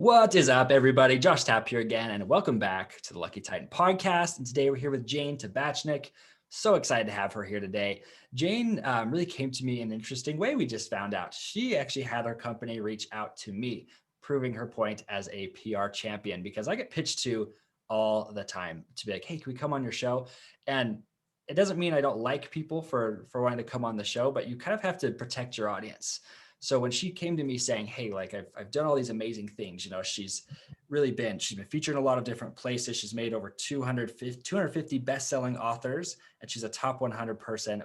What is up, everybody? Josh Tapp here again, and welcome back to the Lucky Titan podcast. And today we're here with Jane Tabachnick. So excited to have her here today. Jane really came to me in an interesting way. We just found out she actually had her company reach out to me, proving her point as a PR champion, because I get pitched to all the time to be like, hey, can we come on your show? And it doesn't mean I don't like people for wanting to come on the show, but you kind of have to protect your audience. So when she came to me saying, hey, like I've done all these amazing things, she's been featured in a lot of different places. She's made over 250 best-selling authors, and she's a top 100 person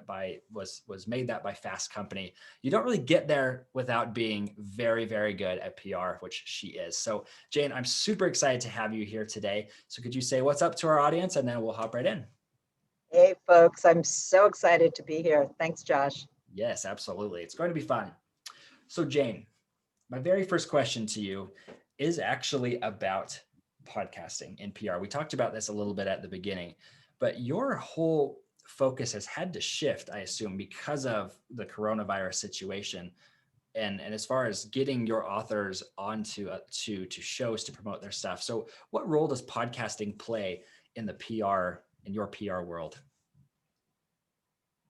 was made that by Fast Company. You don't really get there without being very, very good at PR, which she is. So Jane, I'm super excited to have you here today. So could you say what's up to our audience, and then we'll hop right in. Hey folks, I'm so excited to be here. Thanks, Josh. Yes, absolutely. It's going to be fun. So Jane, my very first question to you is actually about podcasting and PR. We talked about this a little bit at the beginning, but your whole focus has had to shift, I assume, because of the coronavirus situation. And as far as getting your authors onto to shows to promote their stuff. So what role does podcasting play in the in your PR world?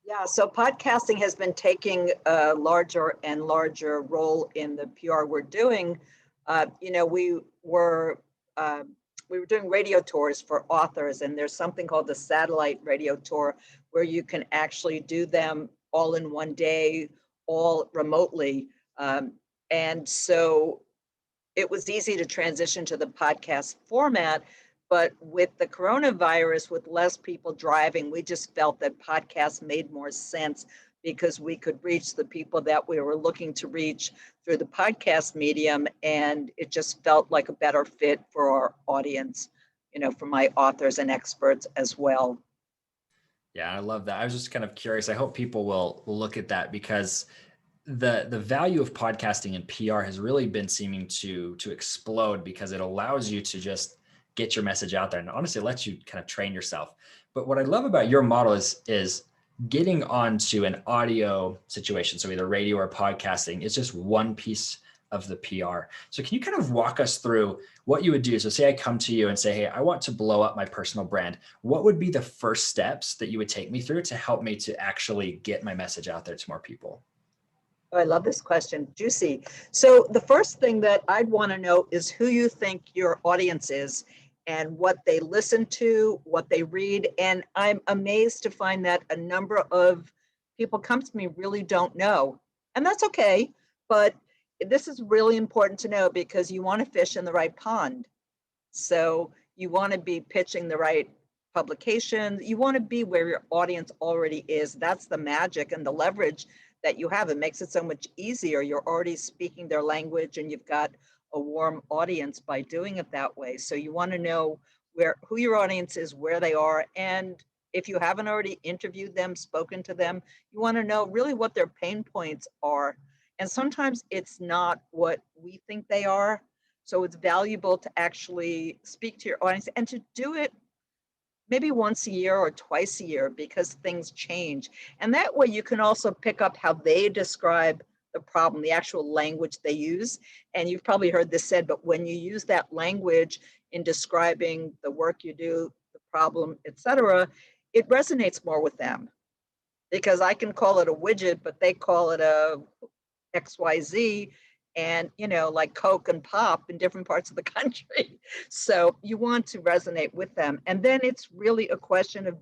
Yeah, so podcasting has been taking a larger and larger role in the PR we're doing. We were doing radio tours for authors, and there's something called the satellite radio tour where you can actually do them all in one day, all remotely. And so it was easy to transition to the podcast format. But with the coronavirus, with less people driving, we just felt that podcasts made more sense because we could reach the people that we were looking to reach through the podcast medium. And it just felt like a better fit for our audience, for my authors and experts as well. Yeah, I love that. I was just kind of curious. I hope people will look at that because the value of podcasting and PR has really been seeming to explode because it allows you to just get your message out there and honestly lets you kind of train yourself. But what I love about your model is getting onto an audio situation. So either radio or podcasting is just one piece of the PR. So can you kind of walk us through what you would do? So say I come to you and say, hey, I want to blow up my personal brand. What would be the first steps that you would take me through to help me to actually get my message out there to more people? Oh, I love this question. Juicy. So the first thing that I'd want to know is who you think your audience is and what they listen to, what they read. And I'm amazed to find that a number of people come to me really don't know. And that's okay. But this is really important to know because you want to fish in the right pond. So you want to be pitching the right publication. You want to be where your audience already is. That's the magic and the leverage that you have. It makes it so much easier. You're already speaking their language and you've got a warm audience by doing it that way. So you want to know who your audience is, where they are, and if you haven't already interviewed them, spoken to them, you want to know really what their pain points are. And sometimes it's not what we think they are. So it's valuable to actually speak to your audience and to do it maybe once a year or twice a year because things change. And that way you can also pick up how they describe the problem, the actual language they use. And you've probably heard this said, but when you use that language in describing the work you do, the problem, etc., it resonates more with them. Because I can call it a widget, but they call it a XYZ, and like Coke and pop in different parts of the country. So you want to resonate with them. And then it's really a question of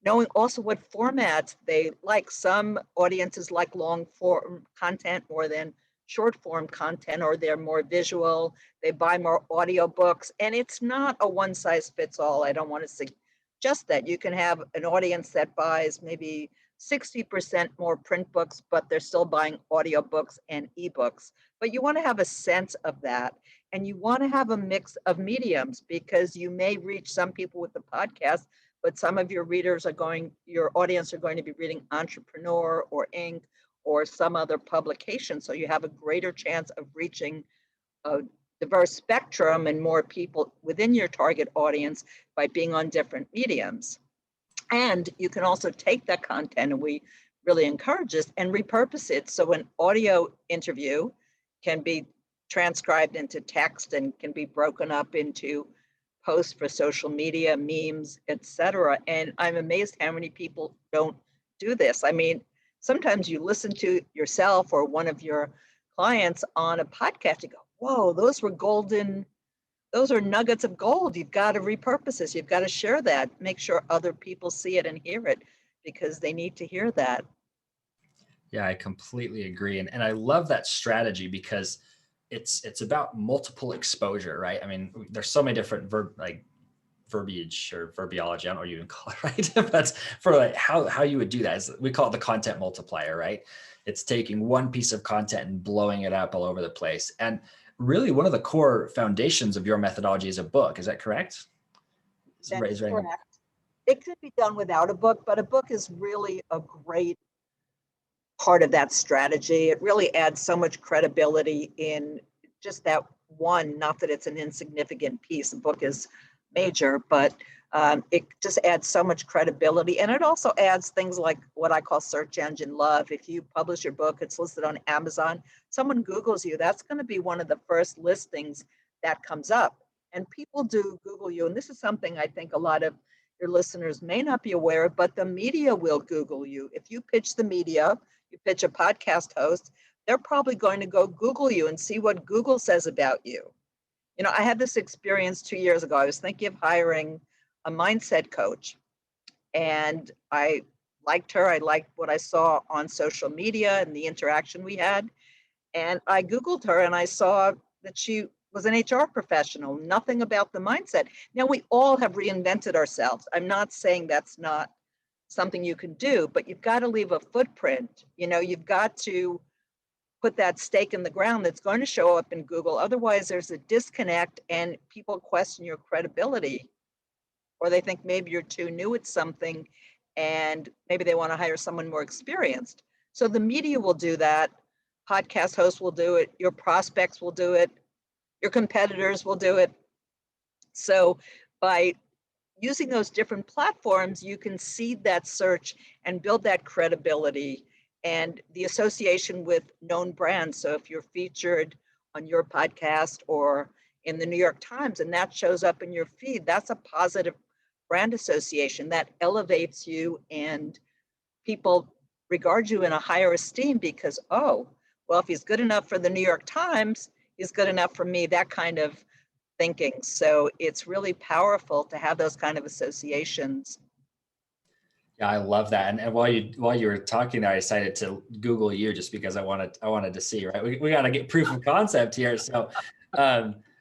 knowing also what formats they like. Some audiences like long form content more than short form content, or they're more visual, they buy more audiobooks, and it's not a one size fits all. I don't want to suggest that. You can have an audience that buys maybe 60% more print books, but they're still buying audiobooks and ebooks. But you want to have a sense of that. And you want to have a mix of mediums because you may reach some people with the podcast, but some of your your audience are going to be reading Entrepreneur or Inc. or some other publication. So you have a greater chance of reaching a diverse spectrum and more people within your target audience by being on different mediums. And you can also take that content, and we really encourage this, and repurpose it. So an audio interview can be transcribed into text and can be broken up into posts for social media, memes, etc. And I'm amazed how many people don't do this. I mean, sometimes you listen to yourself or one of your clients on a podcast, you go, whoa, those were golden, those are nuggets of gold. You've got to repurpose this. You've got to share that, make sure other people see it and hear it because they need to hear that. Yeah, I completely agree. And I love that strategy because it's about multiple exposure, right? I mean, there's so many different verbiage or verbiology, I don't know what you even call it, right? But for like how you would do that is we call it the content multiplier, right? It's taking one piece of content and blowing it up all over the place. And really one of the core foundations of your methodology is a book. Is that correct? That is Writing. correct. It could be done without a book, but a book is really a great part of that strategy. It really adds so much credibility in just that one, not that it's an insignificant piece. The book is major, but it just adds so much credibility. And it also adds things like what I call search engine love. If you publish your book, it's listed on Amazon, someone Googles you, that's going to be one of the first listings that comes up. And people do Google you. And this is something I think a lot of your listeners may not be aware of, but the media will Google you. If you pitch the media, you pitch a podcast host, they're probably going to go Google you and see what Google says about you. You know, I had this experience 2 years ago. I was thinking of hiring a mindset coach, and I liked her. I liked what I saw on social media and the interaction we had. And I Googled her and I saw that she was an HR professional, nothing about the mindset. Now, we all have reinvented ourselves. I'm not saying that's not something you can do, but you've got to leave a footprint. You know, you've got to put that stake in the ground that's going to show up in Google. Otherwise, there's a disconnect and people question your credibility, or they think maybe you're too new at something and maybe they want to hire someone more experienced. So the media will do that. Podcast hosts will do it. Your prospects will do it. Your competitors will do it. So by using those different platforms, you can seed that search and build that credibility and the association with known brands. So if you're featured on your podcast or in the New York Times and that shows up in your feed, that's a positive brand association that elevates you and people regard you in a higher esteem because, oh, well, if he's good enough for the New York Times, he's good enough for me, that kind of thinking. So it's really powerful to have those kind of associations. Yeah, I love that. And while you were talking there, I decided to Google you just because I wanted to see, right? We got to get proof of concept here. So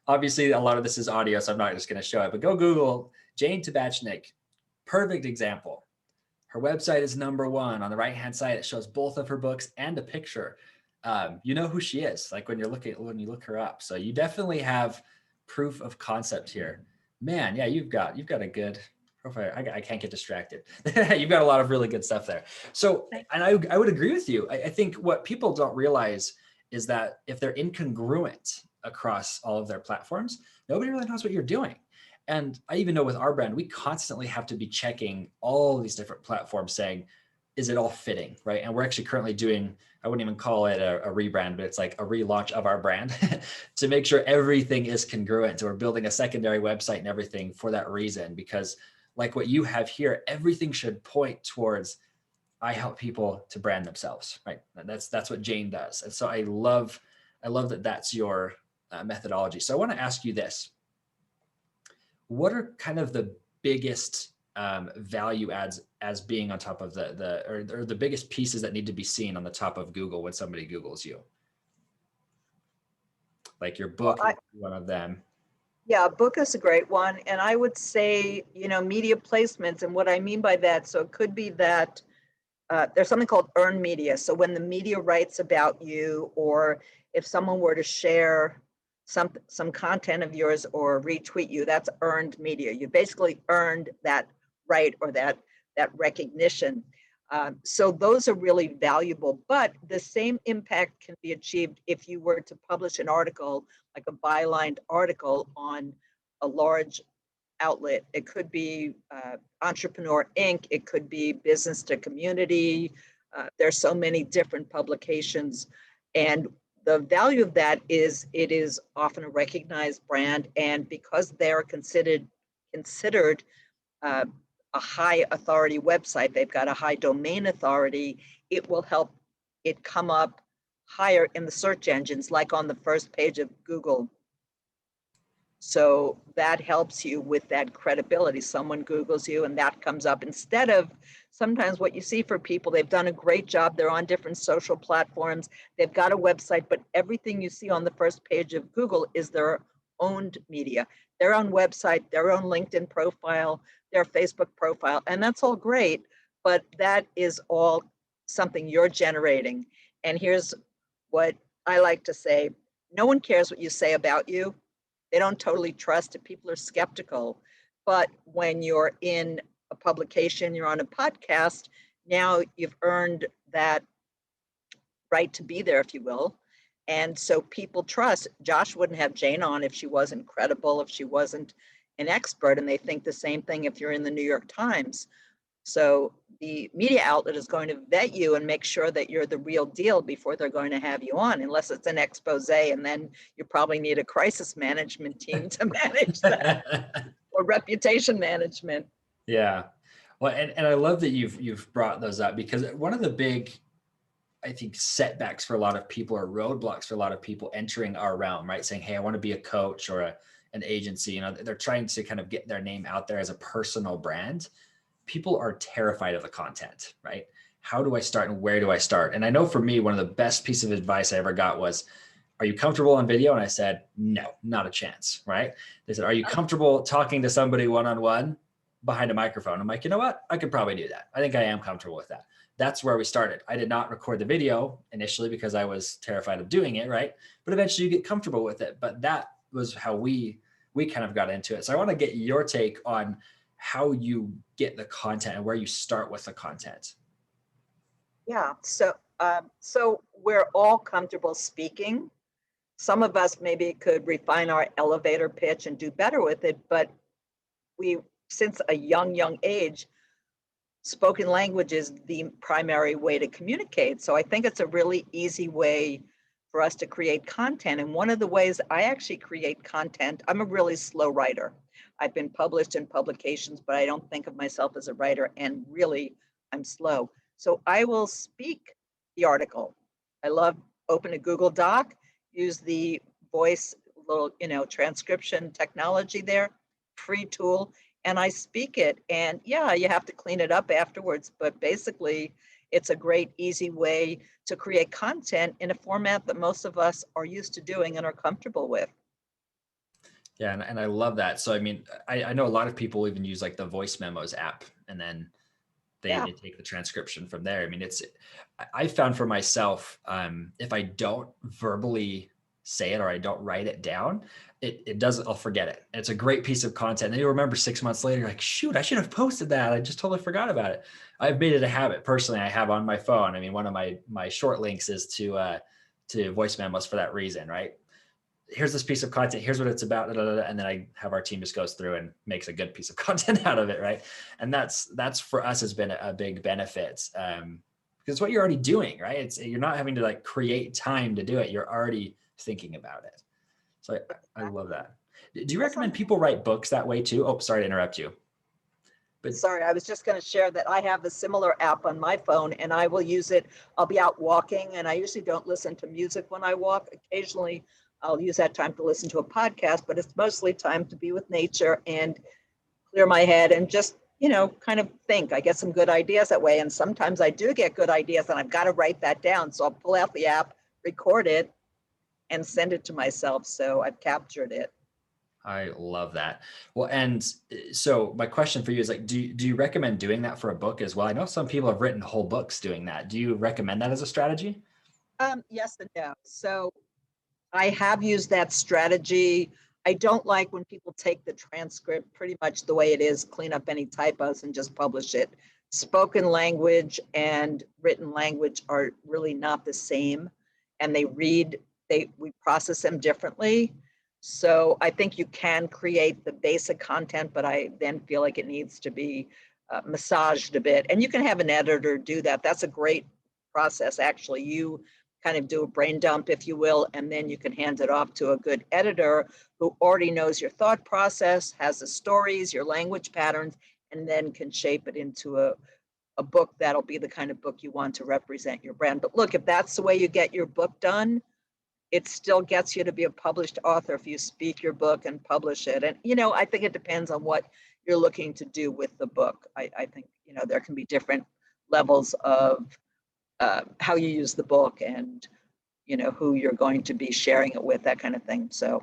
obviously a lot of this is audio, so I'm not just going to show it, but go Google Jane Tabachnick. Perfect example. Her website is #1 on the right-hand side. It shows both of her books and a picture. You know who she is, like when you look her up. So you definitely have proof of concept here. Man, yeah, you've got a good profile. I can't get distracted. You've got a lot of really good stuff there. So, and I would agree with you. I think what people don't realize is that if they're incongruent across all of their platforms, nobody really knows what you're doing. And I even know with our brand, we constantly have to be checking all these different platforms saying, is it all fitting, right? And we're actually currently doing, I wouldn't even call it a rebrand, but it's like a relaunch of our brand to make sure everything is congruent. So we're building a secondary website and everything for that reason, because like what you have here, everything should point towards, I help people to brand themselves, right? And that's what Jane does. And so I love that that's your methodology. So I want to ask you this. What are kind of the biggest value adds as being on top of or the biggest pieces that need to be seen on the top of Google when somebody Googles you? Like your book, Well, one of them. yeah, a book is a great one. And I would say, you know, media placements. And what I mean by that, so it could be that there's something called earned media. So when the media writes about you, or if someone were to share some content of yours or retweet you, that's earned media. You basically earned that right or that recognition. So those are really valuable, but the same impact can be achieved if you were to publish an article, like a bylined article on a large outlet. It could be Entrepreneur Inc. It could be Business to Community. There's so many different publications. And the value of that is it is often a recognized brand, and because they're considered uh, a high authority website, they've got a high domain authority, it will help it come up higher in the search engines, like on the first page of Google. So that helps you with that credibility. Someone Googles you and that comes up instead of sometimes what you see for people, they've done a great job. They're on different social platforms. They've got a website, but everything you see on the first page of Google is their owned media, their own website, their own LinkedIn profile, their Facebook profile. And that's all great, but that is all something you're generating. And here's what I like to say. No one cares what you say about you. They don't totally trust it. People are skeptical. But when you're in a publication, you're on a podcast, now you've earned that right to be there, if you will. And so people trust. Josh wouldn't have Jane on if she wasn't credible, if she wasn't an expert. And they think the same thing if you're in the New York Times. So the media outlet is going to vet you and make sure that you're the real deal before they're going to have you on, unless it's an expose, and then you probably need a crisis management team to manage that, or reputation management. Yeah. Well, and I love that you've brought those up, because one of the big, I think, setbacks for a lot of people, or roadblocks for a lot of people entering our realm, right? Saying, hey, I want to be a coach or an agency, they're trying to kind of get their name out there as a personal brand. People are terrified of the content, right? How do I start and where do I start? And I know for me, one of the best pieces of advice I ever got was, are you comfortable on video? And I said, no, not a chance, right? They said, are you comfortable talking to somebody one-on-one behind a microphone? I'm like, you know what? I could probably do that. I think I am comfortable with that. That's where we started. I did not record the video initially because I was terrified of doing it, right? But eventually you get comfortable with it. But that was how we kind of got into it. So I want to get your take on how you get the content and where you start with the content. Yeah. So we're all comfortable speaking. Some of us maybe could refine our elevator pitch and do better with it, but we, since a young age, spoken language is the primary way to communicate. So I think it's a really easy way for us to create content. And one of the ways I actually create content, I'm a really slow writer. I've been published in publications, but I don't think of myself as a writer, and really I'm slow. So I will speak the article. I love open a Google Doc, use the voice little, transcription technology there, free tool, and I speak it. And yeah, you have to clean it up afterwards, but basically it's a great, easy way to create content in a format that most of us are used to doing and are comfortable with. Yeah, and I love that. So, I mean, I know a lot of people even use like the voice memos app, and then they take the transcription from there. I mean, I found for myself, if I don't verbally say it or I don't write it down, it doesn't, I'll forget it. And it's a great piece of content. And you'll remember 6 months later, you're like, shoot, I should have posted that. I just totally forgot about it. I've made it a habit personally. I have on my phone. I mean, one of my short links is to voice memos for that reason, right? Here's this piece of content, here's what it's about, and then I have our team just goes through and makes a good piece of content out of it, right? And that's for us has been a big benefit, because it's what you're already doing, right? You're not having to like create time to do it. You're already thinking about it. So I love that. Do you recommend people write books that way too? Oh, sorry to interrupt you. But sorry, I was just going to share that I have a similar app on my phone, and I will use it. I'll be out walking, and I usually don't listen to music when I walk. Occasionally, I'll use that time to listen to a podcast, but it's mostly time to be with nature and clear my head and just, kind of think. I get some good ideas that way. And sometimes I do get good ideas and I've got to write that down. So I'll pull out the app, record it, and send it to myself. So I've captured it. I love that. Well, and so my question for you is like, do you recommend doing that for a book as well? I know some people have written whole books doing that. Do you recommend that as a strategy? Yes and no. So I have used that strategy. I don't like when people take the transcript pretty much the way it is, clean up any typos and just publish it. Spoken language and written language are really not the same, and we process them differently. So I think you can create the basic content, but I then feel like it needs to be massaged a bit. And you can have an editor do that. That's a great process, actually. You kind of do a brain dump, if you will, and then you can hand it off to a good editor who already knows your thought process, has the stories, your language patterns, and then can shape it into a book that'll be the kind of book you want to represent your brand. But look, if that's the way you get your book done, it still gets you to be a published author if you speak your book and publish it. And, I think it depends on what you're looking to do with the book. I think, there can be different levels of how you use the book and, who you're going to be sharing it with, that kind of thing. So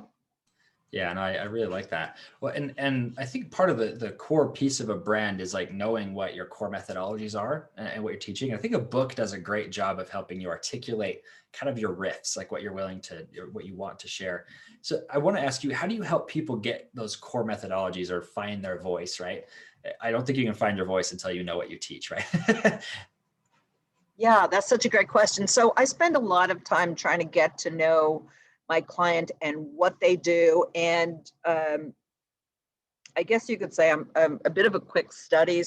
Yeah, and I really like that. Well, and I think part of the core piece of a brand is like knowing what your core methodologies are and what you're teaching. I think a book does a great job of helping you articulate kind of your riffs, like what you're willing to, or what you want to share. So I want to ask you, how do you help people get those core methodologies or find their voice, right? I don't think you can find your voice until you know what you teach, right? yeah, that's such a great question. So I spend a lot of time trying to get to know my client and what they do. And I guess you could say I'm a bit of a quick study,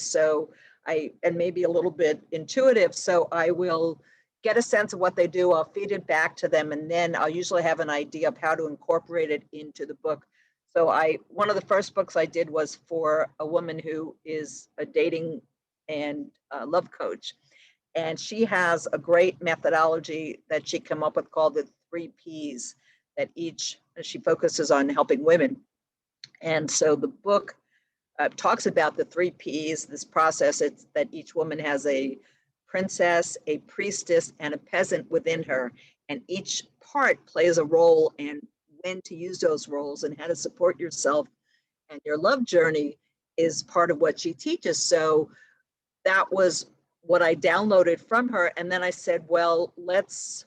and maybe a little bit intuitive. So I will get a sense of what they do. I'll feed it back to them, and then I'll usually have an idea of how to incorporate it into the book. So one of the first books I did was for a woman who is a dating and love coach, and she has a great methodology that she came up with called the 3 Ps that she focuses on helping women. And so the book talks about the 3 Ps, this process. It's that each woman has a princess, a priestess, and a peasant within her. And each part plays a role, and when to use those roles and how to support yourself and your love journey is part of what she teaches. So that was what I downloaded from her. And then I said, well, let's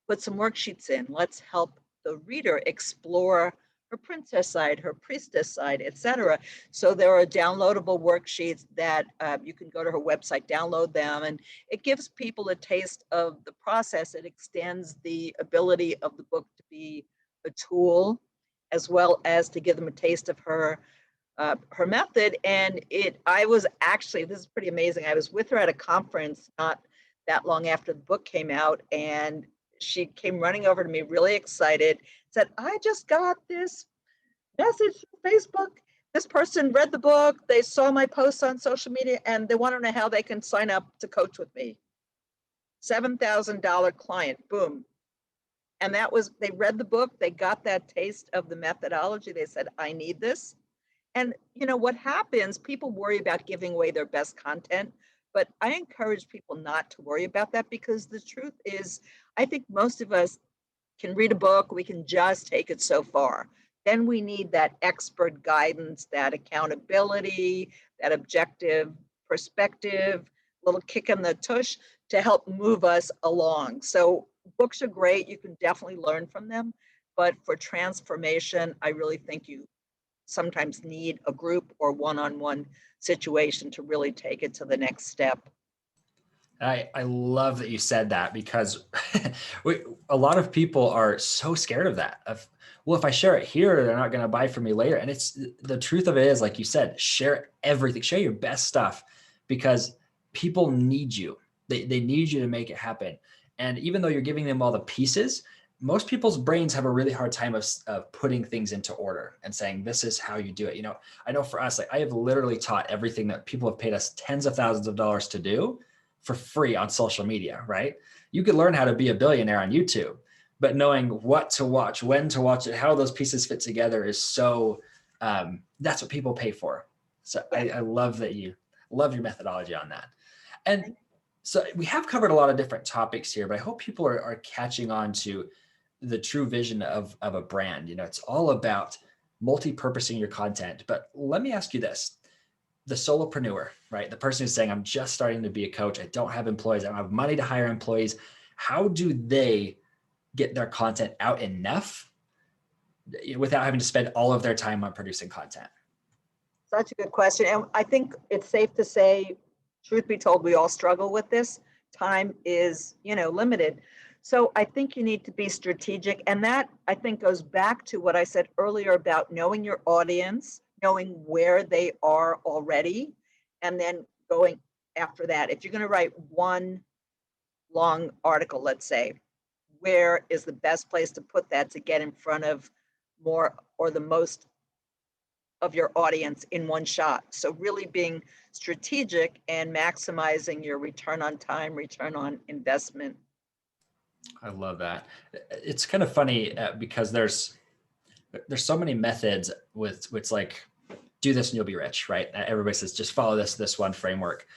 put some worksheets in. Let's help the reader explore her princess side, her priestess side, etc. So there are downloadable worksheets that you can go to her website, download them, and it gives people a taste of the process. It extends the ability of the book to be a tool, as well as to give them a taste of her method. And I was actually, this is pretty amazing. I was with her at a conference not that long after the book came out, and she came running over to me really excited, said, I just got this message from Facebook. This person read the book, they saw my posts on social media, and they want to know how they can sign up to coach with me. $7,000 client, boom. And they read the book, they got that taste of the methodology. They said, I need this. And what happens, people worry about giving away their best content, but I encourage people not to worry about that, because the truth is, I think most of us can read a book, we can just take it so far. Then we need that expert guidance, that accountability, that objective perspective, little kick in the tush to help move us along. So books are great, you can definitely learn from them, but for transformation, I really think you sometimes need a group or one-on-one situation to really take it to the next step. I love that you said that, because a lot of people are so scared of that. Well, if I share it here, they're not going to buy from me later. And it's the truth of it is, like you said, share everything, share your best stuff, because people need you. They need you to make it happen. And even though you're giving them all the pieces, most people's brains have a really hard time of putting things into order and saying, this is how you do it. I know for us, like I have literally taught everything that people have paid us tens of thousands of dollars to do for free on social media, right? You could learn how to be a billionaire on YouTube, but knowing what to watch, when to watch it, how those pieces fit together is so, that's what people pay for. So I love that you love your methodology on that. And so we have covered a lot of different topics here, but I hope people are catching on to the true vision of a brand. It's all about multi-purposing your content. But let me ask you this. The solopreneur, right? The person who's saying, I'm just starting to be a coach. I don't have employees. I don't have money to hire employees. How do they get their content out enough without having to spend all of their time on producing content? Such a good question. And I think it's safe to say, truth be told, we all struggle with this. Time is, limited. So I think you need to be strategic. And that, I think, goes back to what I said earlier about knowing your audience, knowing where they are already, and then going after that. If you're going to write one long article, let's say, where is the best place to put that to get in front of more or the most of your audience in one shot. So really being strategic and maximizing your return on time, return on investment. I love that. It's kind of funny because there's so many methods with it's like do this and you'll be rich, right? Everybody says just follow this one framework.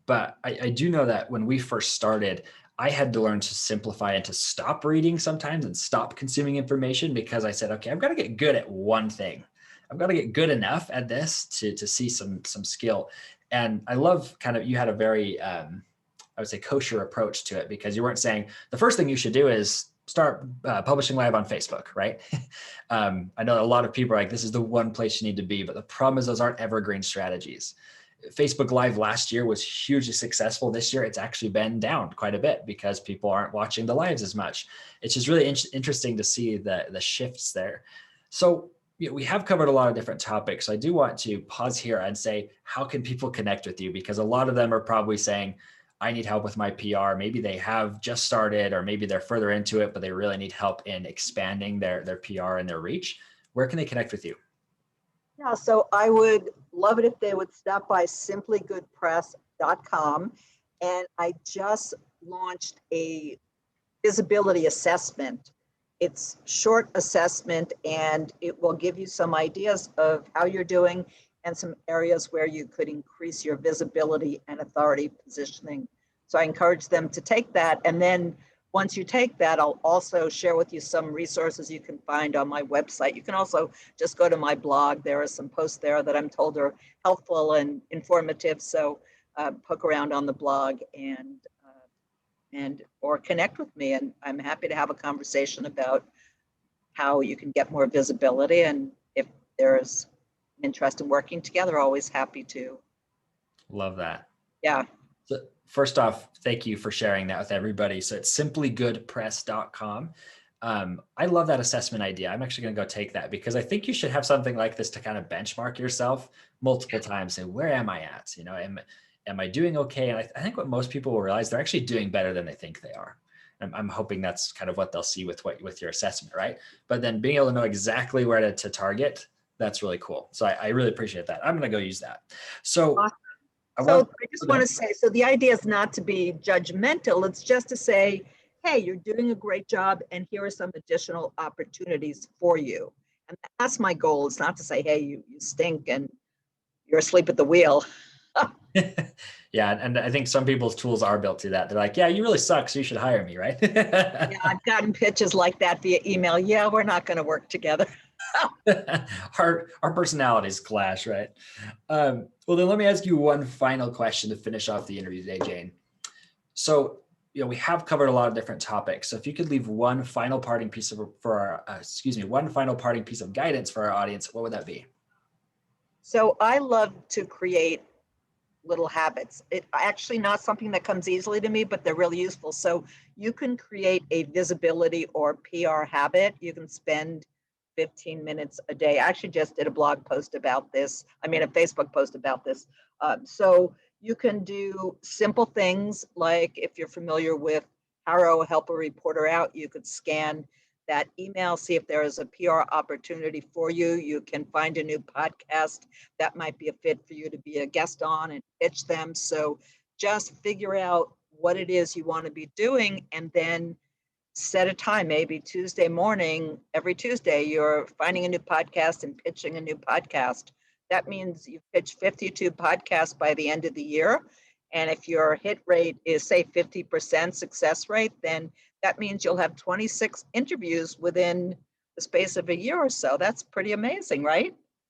But I do know that when we first started, I had to learn to simplify and to stop reading sometimes and stop consuming information because I said, okay, I've got to get good at one thing. I've got to get good enough at this to see some skill. And I love kind of, you had a very, I would say kosher approach to it because you weren't saying the first thing you should do is start publishing live on Facebook, right? I know a lot of people are like, this is the one place you need to be, but the problem is those aren't evergreen strategies. Facebook Live last year was hugely successful. This year, it's actually been down quite a bit because people aren't watching the lives as much. It's just really interesting to see the shifts there. So we have covered a lot of different topics. So I do want to pause here and say, how can people connect with you? Because a lot of them are probably saying, I need help with my PR. Maybe they have just started, or maybe they're further into it, but they really need help in expanding their PR and their reach. Where can they connect with you? Yeah, so I would love it if they would stop by simplygoodpress.com. And I just launched a visibility assessment. It's short assessment and it will give you some ideas of how you're doing and some areas where you could increase your visibility and authority positioning. So I encourage them to take that. And then once you take that, I'll also share with you some resources you can find on my website. You can also just go to my blog. There are some posts there that I'm told are helpful and informative. So poke around on the blog and or connect with me. And I'm happy to have a conversation about how you can get more visibility. And if there's interest in working together, always happy to. Love that. Yeah. So first off, thank you for sharing that with everybody. So it's simplygoodpress.com. I love that assessment idea. I'm actually going to go take that because I think you should have something like this to kind of benchmark yourself multiple times. Say, where am I at? Am I doing okay? And I think what most people will realize, they're actually doing better than they think they are. I'm hoping that's kind of what they'll see with your assessment, right? But then being able to know exactly where to target, that's really cool. So I really appreciate that. I'm going to go use that. So Awesome. I just want to say, so the idea is not to be judgmental. It's just to say, hey, you're doing a great job and here are some additional opportunities for you. And that's my goal. It's not to say, hey, you stink and you're asleep at the wheel. Yeah, and I think some people's tools are built to that. They're like, yeah, you really suck, so you should hire me, right? Yeah, I've gotten pitches like that via email. Yeah, we're not going to work together. Our personalities clash, right? Well, then let me ask you one final question to finish off the interview today, Jane. So, we have covered a lot of different topics. So if you could leave one final parting piece of one final parting piece of guidance for our audience, what would that be? So I love to create little habits. It actually not something that comes easily to me, but they're really useful. So you can create a visibility or PR habit. You can spend 15 minutes a day. I actually just did a blog post about this. I mean, a Facebook post about this. So you can do simple things like if you're familiar with Harrow, Help a Reporter Out, you could scan that email, see if there is a PR opportunity for you. You can find a new podcast that might be a fit for you to be a guest on and pitch them. So just figure out what it is you want to be doing and then set a time, maybe Tuesday morning, every Tuesday, you're finding a new podcast and pitching a new podcast. That means you pitch 52 podcasts by the end of the year. And if your hit rate is, say, 50% success rate, then that means you'll have 26 interviews within the space of a year or so. That's pretty amazing, right?